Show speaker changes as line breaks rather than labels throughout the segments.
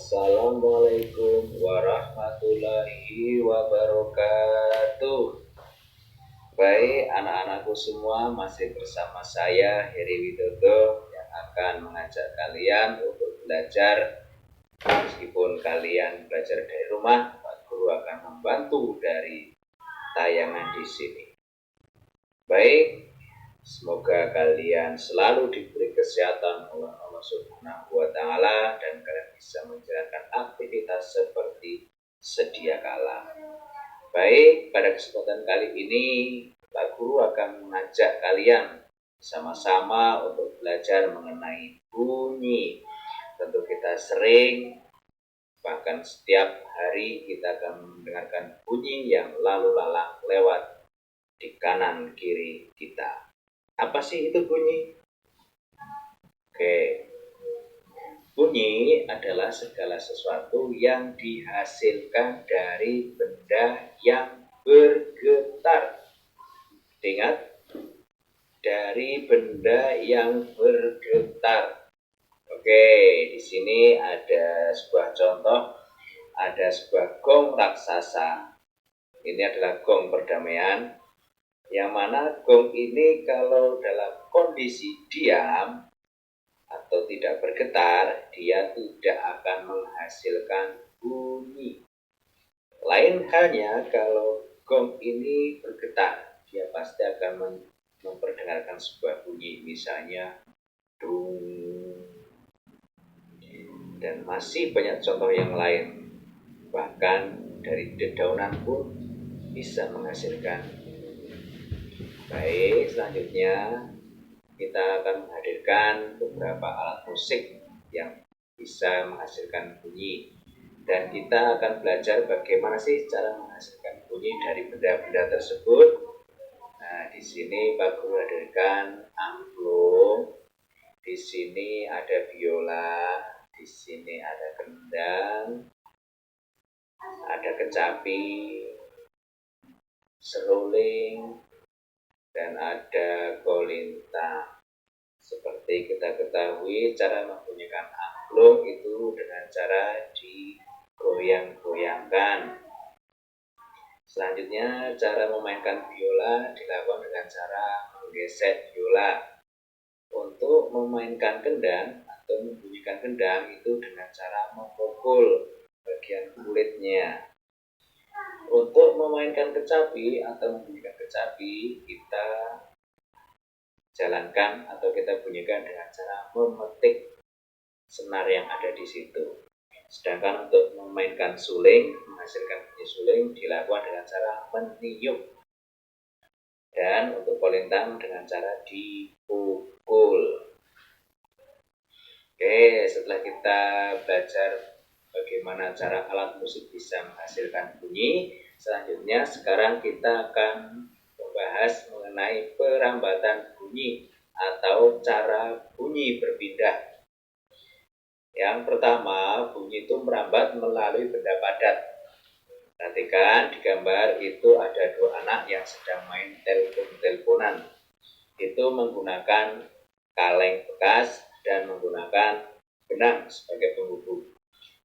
Assalamualaikum warahmatullahi wabarakatuh. Baik, anak-anakku semua, masih bersama saya Heri Widodo yang akan mengajak kalian untuk belajar. Meskipun kalian belajar dari rumah, Pak Guru akan membantu dari tayangan di sini. Baik, semoga kalian selalu diberi kesehatan oleh Allah Subhanahu wa Ta'ala dan kalian bisa menjalankan aktivitas seperti sedia kala. Baik, pada kesempatan kali ini Pak Guru akan mengajak kalian sama-sama untuk belajar mengenai bunyi. Tentu kita sering, bahkan setiap hari kita akan mendengarkan bunyi yang lalu lalang lewat di kanan kiri kita. Apa sih itu bunyi? Oke, bunyi adalah segala sesuatu yang dihasilkan dari benda yang bergetar. Ingat, dari benda yang bergetar. Oke, di sini ada sebuah contoh, ada sebuah gong raksasa. Ini adalah gong perdamaian, yang mana gong ini kalau dalam kondisi diam atau tidak bergetar, dia tidak akan menghasilkan bunyi. Lain halnya kalau gong ini bergetar, dia pasti akan memperdengarkan sebuah bunyi, misalnya dung. Dan masih banyak contoh yang lain. Bahkan dari dedaunan pun bisa menghasilkan. Baik, selanjutnya kita akan menghadirkan beberapa alat musik yang bisa menghasilkan bunyi. Dan kita akan belajar bagaimana sih cara menghasilkan bunyi dari benda-benda tersebut. Nah, di sini Pak Guru hadirkan angklung, di sini ada biola, di sini ada kendang, ada kecapi, seruling, dan ada kolintang. Seperti kita ketahui, cara membunyikan angklung itu dengan cara digoyang-goyangkan. Selanjutnya, cara memainkan biola dilakukan dengan cara menggesek biola. Untuk memainkan kendang atau membunyikan kendang itu dengan cara memukul bagian kulitnya. Untuk memainkan kecapi atau membunyikan kecapi, kita jalankan atau kita bunyikan dengan cara memetik senar yang ada di situ. Sedangkan untuk memainkan suling, menghasilkan bunyi suling dilakukan dengan cara meniup. Dan untuk kolintang dengan cara dipukul. Oke, setelah kita belajar bagaimana cara alat musik bisa menghasilkan bunyi, selanjutnya sekarang kita akan membahas mengenai perambatan bunyi atau cara bunyi berpindah. Yang pertama, bunyi itu merambat melalui benda padat. Perhatikan di gambar itu ada dua anak yang sedang main telepon-teleponan. Itu menggunakan kaleng bekas dan menggunakan benang sebagai penghubung.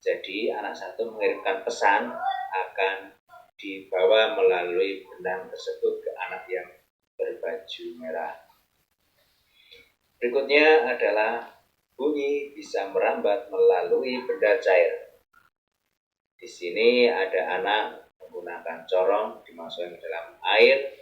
Jadi anak satu mengirimkan pesan akan dibawa melalui benang tersebut ke anak yang berbaju merah. Berikutnya adalah bunyi bisa merambat melalui benda cair. Di sini ada anak menggunakan corong dimasukkan ke dalam air,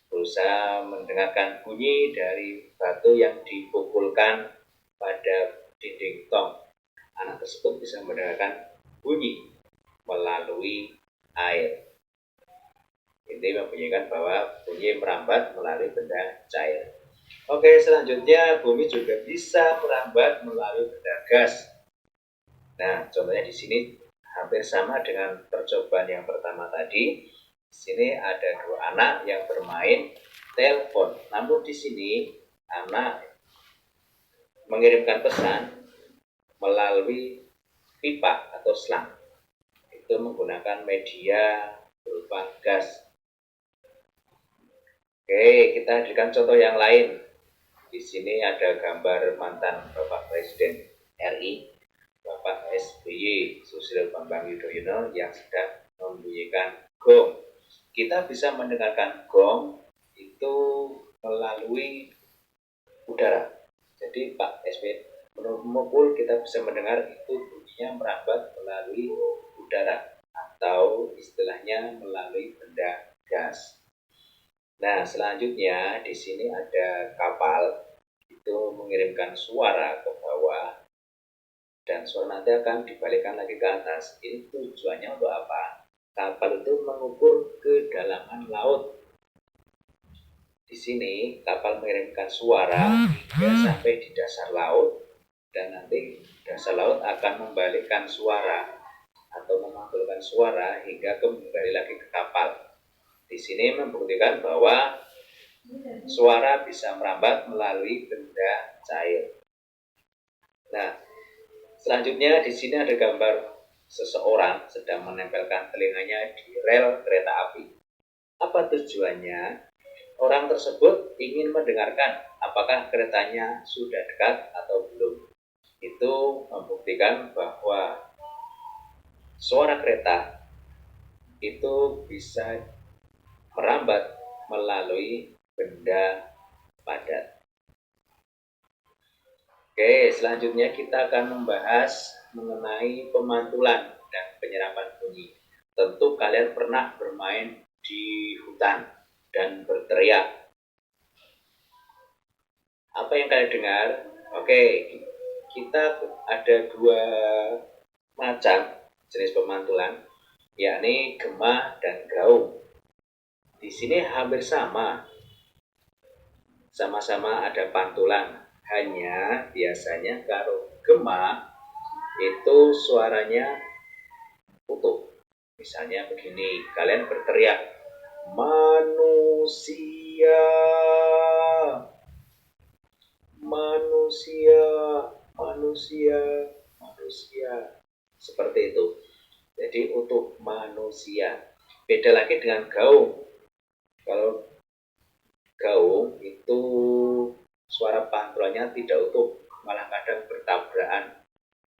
berusaha mendengarkan bunyi dari batu yang dipukulkan pada dinding tong. Anak tersebut bisa mendengarkan bunyi melalui air. Ini membunyikan bahwa bunyi merambat melalui benda cair. Oke, selanjutnya bunyi juga bisa merambat melalui benda gas. Nah, contohnya di sini hampir sama dengan percobaan yang pertama tadi. Di sini ada dua anak yang bermain telepon. Namun di sini anak mengirimkan pesan melalui pipa atau selang. Itu menggunakan media berupa gas. Oke, kita hadirkan contoh yang lain. Di sini ada gambar mantan Bapak Presiden RI. Bapak SBY Susilo Bambang Yudhoyono yang sedang membunyikan gong. Kita bisa mendengarkan gong itu melalui udara. Jadi Pak SBY memukul, kita bisa mendengar itu bunyinya merambat melalui udara atau istilahnya melalui benda gas. Nah, selanjutnya di sini ada kapal itu mengirimkan suara ke bawah dan suara nanti akan dibalikan lagi ke atas. Ini tujuannya untuk apa? Kapal itu mengukur kedalaman laut. Di sini kapal mengirimkan suara hingga sampai di dasar laut dan nanti dasar laut akan membalikkan suara atau memantulkan suara hingga kembali lagi ke kapal. Di sini membuktikan bahwa suara bisa merambat melalui benda cair. Nah, selanjutnya di sini ada gambar seseorang sedang menempelkan telinganya di rel kereta api. Apa tujuannya? Orang tersebut ingin mendengarkan apakah keretanya sudah dekat atau belum. Itu membuktikan bahwa suara kereta itu bisa merambat melalui benda padat. Oke, selanjutnya kita akan membahas mengenai pemantulan dan penyerapan bunyi. Tentu kalian pernah bermain di hutan dan berteriak. Apa yang kalian dengar? Oke, kita ada dua macam jenis pemantulan, yakni gema dan gaung. Di sini hampir sama-sama ada pantulan, hanya biasanya kalau gema itu suaranya utuh. Misalnya begini, kalian berteriak, manusia, manusia, manusia, manusia. Seperti itu. Jadi utuh manusia. Beda lagi dengan gaung. Kalau gaung itu suara pantulannya tidak utuh, malah kadang bertabrakan.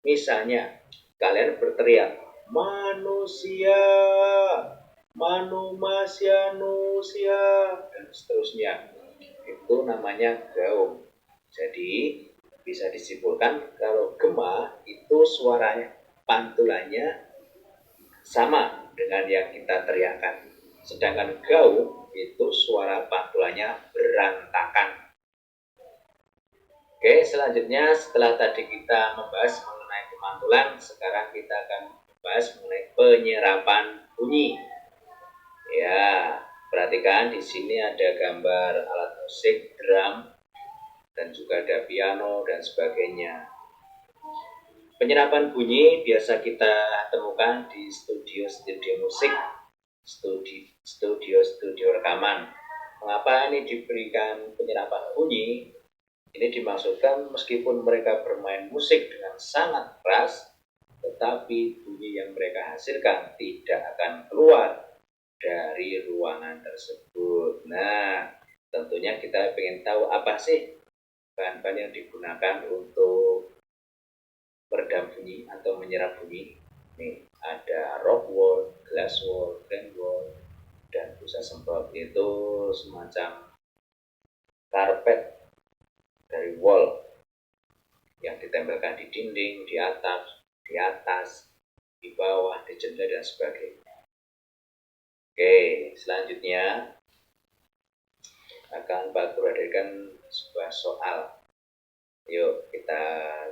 Misalnya, kalian berteriak, manusia, manusia, dan seterusnya. Itu namanya gaung. Jadi, bisa disimpulkan kalau gema itu suaranya, pantulannya sama dengan yang kita teriakkan. Sedangkan gaung itu suara pantulannya berantakan. Oke, selanjutnya setelah tadi kita membahas mengenai pemantulan, sekarang kita akan membahas mengenai penyerapan bunyi. Ya, perhatikan di sini ada gambar alat musik, drum, dan juga ada piano dan sebagainya. Penyerapan bunyi biasa kita temukan di studio musik, studio rekaman. Mengapa ini diberikan penyerapan bunyi? Ini dimaksudkan meskipun mereka bermain musik dengan sangat keras, tetapi bunyi yang mereka hasilkan tidak akan keluar dari ruangan tersebut. Nah, tentunya kita ingin tahu apa sih bahan-bahan yang digunakan untuk meredam bunyi atau menyerap bunyi. Nih, ada rock wool, glass wool, plain wool, dan busa semprot. Itu semacam karpet dari wall yang ditempelkan di dinding, di atas, di bawah, di jendela dan sebagainya. Oke, selanjutnya akan Pak Guru hadirkan sebuah soal. Yuk kita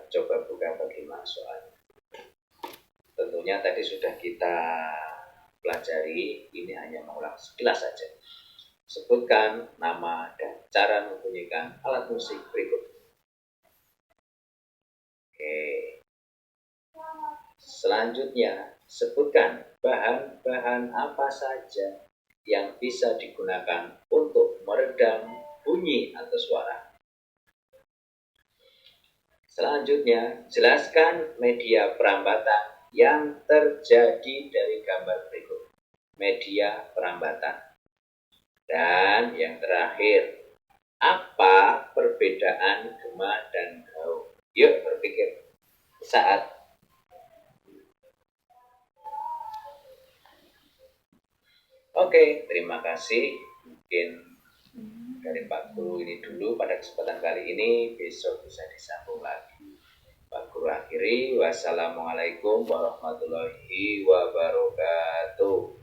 coba buka bagaimana soalnya. Tentunya tadi sudah kita pelajari, ini hanya mengulang sekilas saja. Sebutkan nama dan cara membunyikan alat musik berikut. Oke. Selanjutnya, sebutkan bahan-bahan apa saja yang bisa digunakan untuk meredam bunyi atau suara. Selanjutnya, jelaskan media perambatan yang terjadi dari gambar berikut. Media perambatan. Dan yang terakhir, apa perbedaan gema dan gaung? Yuk berpikir. Saat Oke, terima kasih. Mungkin dari Pak Guru ini dulu pada kesempatan kali ini, besok bisa disambung lagi. Pak Guru akhiri, wassalamualaikum warahmatullahi wabarakatuh.